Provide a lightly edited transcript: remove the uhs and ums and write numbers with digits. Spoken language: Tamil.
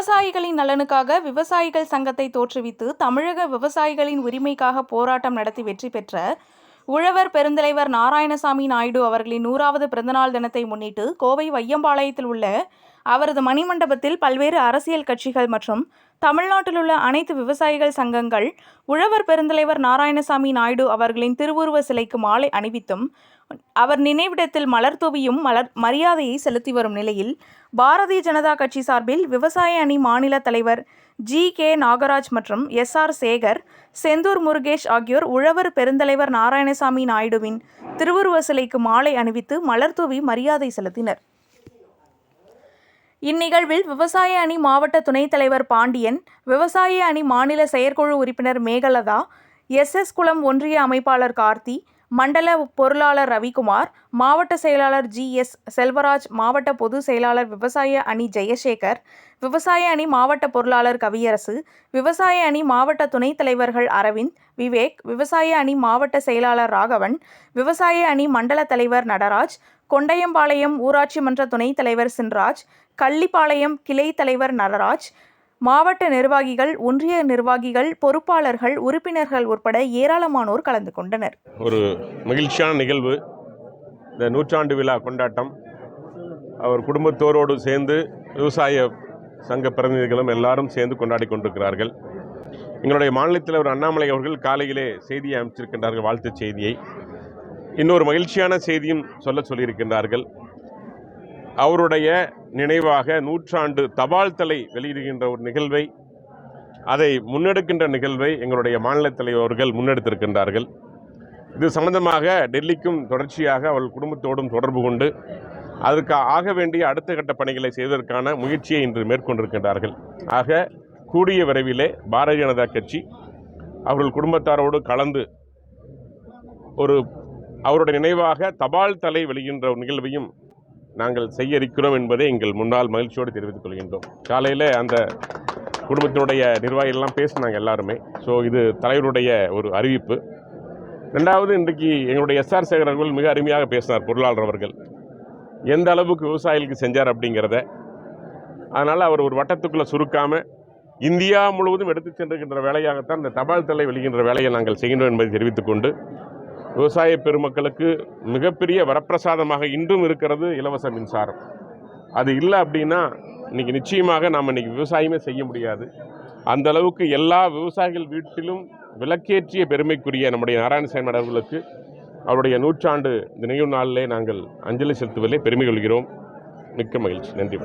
விவசாயிகளின் நலனுக்காக விவசாயிகள் சங்கத்தை தோற்றுவித்து தமிழக விவசாயிகளின் உரிமைக்காக போராட்டம் நடத்தி வெற்றி பெற்ற உழவர் பெருந்தலைவர் நாராயணசாமி நாயுடு அவர்களின் 100வது பிறந்தநாள் தினத்தை முன்னிட்டு கோவை வையம்பாளையத்தில் உள்ள அவரது மணிமண்டபத்தில் பல்வேறு அரசியல் கட்சிகள் மற்றும் தமிழ்நாட்டில் உள்ள அனைத்து விவசாயிகள் சங்கங்கள் உழவர் பெருந்தலைவர் நாராயணசாமி நாயுடு அவர்களின் திருவுருவ சிலைக்கு மாலை அணிவித்தும் அவர் நினைவிடத்தில் மலர் தூவியும் மரியாதையை செலுத்தி வரும் நிலையில் பாரதிய ஜனதா கட்சி சார்பில் விவசாய அணி மாநில தலைவர் ஜி.கே. நாகராஜ் மற்றும் எஸ்.ஆர். சேகர், செந்தூர் முருகேஷ் ஆகியோர் உழவர் பெருந்தலைவர் நாராயணசாமி நாயுடுவின் திருவுருவ சிலைக்கு மாலை அணிவித்து மலர் தூவி மரியாதை செலுத்தினர். இந்நிகழ்வில் விவசாய அணி மாவட்ட துணைத் தலைவர் பாண்டியன், விவசாய அணி மாநில செயற்குழு உறுப்பினர் மேகலதா, எஸ். குளம் ஒன்றிய அமைப்பாளர் கார்த்தி, மண்டல பொருளாளர் ரவிக்குமார், மாவட்ட செயலாளர் ஜி.எஸ். செல்வராஜ், மாவட்ட பொதுச் செயலாளர் விவசாய அணி ஜெயசேகர், விவசாய அணி மாவட்ட பொருளாளர் கவியரசு, விவசாய அணி மாவட்ட துணைத் தலைவர்கள் அரவிந்த், விவேக், விவசாய அணி மாவட்ட செயலாளர் ராகவன், விவசாய அணி மண்டல தலைவர் நடராஜ், கொண்டையம்பாளையம் ஊராட்சி மன்ற துணைத் தலைவர் சின்ராஜ், கள்ளிப்பாளையம் கிளை தலைவர் நடராஜ், மாவட்ட நிர்வாகிகள், ஒன்றிய நிர்வாகிகள், பொறுப்பாளர்கள், உறுப்பினர்கள் உட்பட ஏராளமானோர் கலந்து கொண்டனர். ஒரு மகிழ்ச்சியான நிகழ்வு. இந்த நூற்றாண்டு விழா கொண்டாட்டம் அவர் குடும்பத்தோரோடு சேர்ந்து விவசாய சங்க பிரதிநிதிகளும் எல்லாரும் சேர்ந்து கொண்டாடி கொண்டிருக்கிறார்கள். எங்களுடைய மாநில தலைவர் அண்ணாமலை அவர்கள் காலையிலே செய்தியை அமைச்சிருக்கின்றார்கள், வாழ்த்துச் செய்தியை. இன்னொரு மகிழ்ச்சியான செய்தியும் சொல்லியிருக்கின்றார்கள். அவருடைய நினைவாக 100 தபால் தலை வெளியிடுகின்ற ஒரு நிகழ்வை, அதை முன்னெடுக்கின்ற நிகழ்வை எங்களுடைய மாநில தலைவர் அவர்கள் முன்னெடுத்திருக்கின்றார்கள். இது சம்பந்தமாக டெல்லிக்கும் தொடர்ச்சியாக அவர்கள் குடும்பத்தோடும் தொடர்பு கொண்டு அதற்கு ஆக வேண்டிய அடுத்த கட்ட பணிகளை செய்வதற்கான முயற்சியை இன்று மேற்கொண்டிருக்கின்றார்கள். ஆக கூடிய விரைவிலே பாரதிய ஜனதா கட்சி அவர்கள் குடும்பத்தாரோடு கலந்து அவருடைய நினைவாக தபால் தலை வெளியின்ற ஒரு நிகழ்வையும் நாங்கள் செய்ய இருக்கிறோம் என்பதை எங்கள் முன்னாள் மகிழ்ச்சியோடு தெரிவித்துக் கொள்கின்றோம். காலையில் அந்த குடும்பத்தினுடைய நிர்வாகிகள்லாம் பேசினாங்க எல்லாருமே. ஸோ இது தலைவருடைய ஒரு அறிவிப்பு. ரெண்டாவது, இன்றைக்கு எங்களுடைய எஸ்.ஆர். சேகர் அவர்கள் மிக அருமையாக பேசினார். பொருளாளர் அவர்கள் எந்த அளவுக்கு விவசாயிகளுக்கு செஞ்சார் அப்படிங்கிறத. அதனால் அவர் ஒரு வட்டத்துக்குள்ளே சுருக்காமல் இந்தியா முழுவதும் எடுத்து சென்றுகின்ற வேலையாகத்தான் இந்த தபால் தலை வெளியின்ற வேலையை நாங்கள் செய்கின்றோம் என்பதை தெரிவித்துக் கொண்டு, விவசாய பெருமக்களுக்கு மிகப்பெரிய வரப்பிரசாதமாக இன்றும் இருக்கிறது இலவச மின்சாரம். அது இல்லை அப்படின்னா இன்றைக்கி நிச்சயமாக நாம் இன்றைக்கி விவசாயமே செய்ய முடியாது. அந்த அளவுக்கு எல்லா விவசாயிகள் வீட்டிலும் விளக்கேற்றிய பெருமைக்குரிய நம்முடைய நாராயணசாமி அவர்களுக்கு அவருடைய 100 நினைவு நாளிலே நாங்கள் அஞ்சலி செலுத்துவதிலே பெருமை கொள்கிறோம். மிக்க மகிழ்ச்சி. நன்றி.